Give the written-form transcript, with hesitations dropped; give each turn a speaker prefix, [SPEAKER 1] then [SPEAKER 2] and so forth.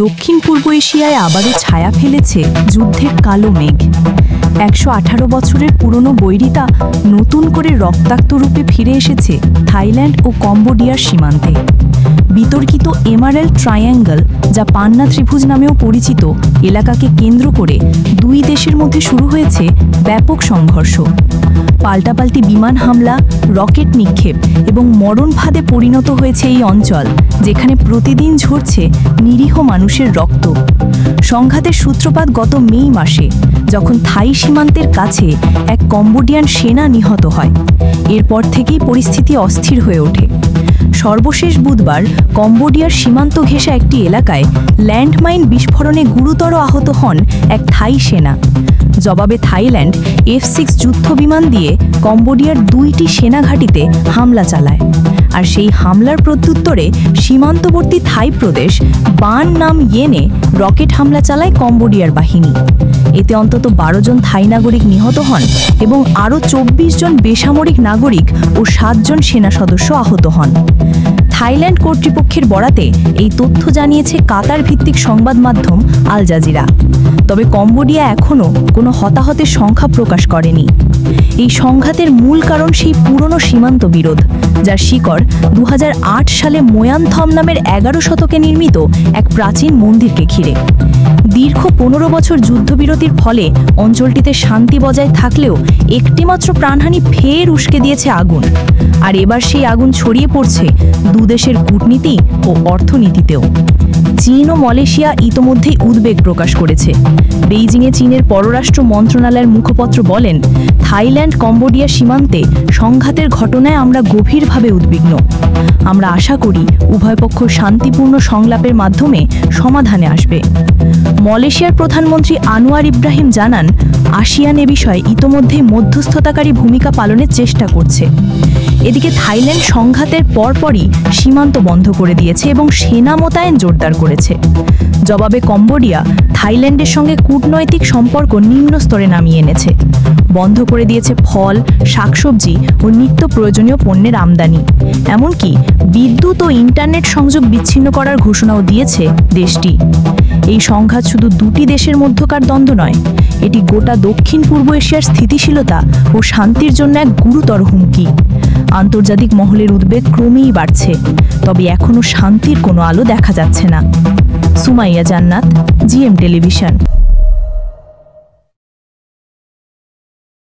[SPEAKER 1] দক্ষিণ পূর্ব এশিয়ায় আবারও ছায়া ফেলেছে যুদ্ধের কালো মেঘ। ১১৮ বছরের পুরনো বৈরিতা নতুন করে রক্তাক্ত রূপে ফিরে এসেছে থাইল্যান্ড ও কম্বোডিয়ার সীমান্তে। বিতর্কিত এমারেল্ড ট্রায়াঙ্গল, যা পান্না ত্রিভুজ নামেও পরিচিত, এলাকাকে কেন্দ্র করে দুই দেশের মধ্যে শুরু হয়েছে ব্যাপক সংঘর্ষ। পাল্টাপাল্টি বিমান হামলা, রকেট নিক্ষেপ এবং মরণ ফাঁদে পরিণত হয়েছে এই অঞ্চল, যেখানে প্রতিদিন ঝরছে নিরীহ মানুষের রক্ত। সংঘাতের সূত্রপাত গত মে মাসে, যখন থাই সীমান্তের কাছে এক কম্বোডিয়ান সেনা নিহত হয়। এরপর থেকেই পরিস্থিতি অস্থির হয়ে ওঠে। সর্বশেষ বুধবার কম্বোডিয়ার সীমান্ত ঘেঁষা একটি এলাকায় ল্যান্ডমাইন বিস্ফোরণে গুরুতর আহত হন এক থাই সেনা। জবাবে থাইল্যান্ড F-6 যুদ্ধ বিমান দিয়ে কম্বোডিয়ার 2টি সেনা ঘাঁটিতে হামলা চালায়। আর সেই হামলার প্রত্যুত্তরে সীমান্তবর্তী থাই প্রদেশ বান নাম ইয়েনে রকেট হামলা চালায় কম্বোডিয়ার বাহিনী। এতে অন্তত 12 জন থাই নাগরিক নিহত হন এবং আরও 24 জন বেসামরিক নাগরিক ও 7 জন সেনা সদস্য আহত হন। থাইল্যান্ড কর্তৃপক্ষের বরাতে এই তথ্য জানিয়েছে কাতার ভিত্তিক সংবাদ মাধ্যম আল জাজিরা। তবে কম্বোডিয়া এখনও কোনো হতাহতের সংখ্যা প্রকাশ করেনি। এই সংঘাতের মূল কারণ সেই পুরনো সীমান্ত বিরোধ, যার শিকড় 2008 সালে মোয়ানথম নামের 11 শতকে নির্মিত এক প্রাচীন মন্দিরকে ঘিরে। দীর্ঘ 15 বছর যুদ্ধবিরতির ফলে অঞ্চলটিতে শান্তি বজায় থাকলেও একটিমাত্র প্রাণহানি ফের উস্কে দিয়েছে আগুন। আর এবার সেই আগুন ছড়িয়ে পড়ছে দুদেশের কূটনীতি ও অর্থনীতিতেও। চীন ও মালয়েশিয়া ইতোমধ্যেই উদ্বেগ প্রকাশ করেছে। বেইজিংয়ে চীনের পররাষ্ট্র মন্ত্রণালয়ের মুখপাত্র বলেন, থাইল্যান্ড কম্বোডিয়া সীমান্তে সংঘাতের ঘটনায় আমরা গভীরভাবে উদ্বিগ্ন। আমরা আশা করি উভয় পক্ষ শান্তিপূর্ণ সংলাপের মাধ্যমে সমাধানে আসবে। মালয়েশিয়ার প্রধানমন্ত্রী আনোয়ার ইব্রাহিম জানান, আসিয়ান এ বিষয়ে ইতোমধ্যেই মধ্যস্থতাকারী ভূমিকা পালনের চেষ্টা করছে। এদিকে থাইল্যান্ড সংঘাতের পরপরই সীমান্ত বন্ধ করে দিয়েছে এবং সেনা মোতায়েন জোরদার করেছে। জবাবে কম্বোডিয়া থাইল্যান্ডের সঙ্গে কূটনৈতিক সম্পর্ক নিম্ন স্তরে নামিয়ে এনেছে। বন্ধ করে দিয়েছে ফল, শাকসবজি ও নিত্য প্রয়োজনীয় পণ্যের আমদানি। এমনকি বিদ্যুৎ ও ইন্টারনেট সংযোগ বিচ্ছিন্ন করার ঘোষণাও দিয়েছে দেশটি। এই সংঘাত শুধু দুটি দেশের মধ্যকার দ্বন্দ্ব নয়, এটি গোটা দক্ষিণ পূর্ব এশিয়ার স্থিতিশীলতা ও শান্তির জন্য এক গুরুতর হুমকি। আন্তর্জাতিক মহলের উদ্বেগ ক্রমেই বাড়ছে, তবে এখনও শান্তির কোনো আলো দেখা যাচ্ছে না। সুমাইয়া জান্নাত, GM টেলিভিশন।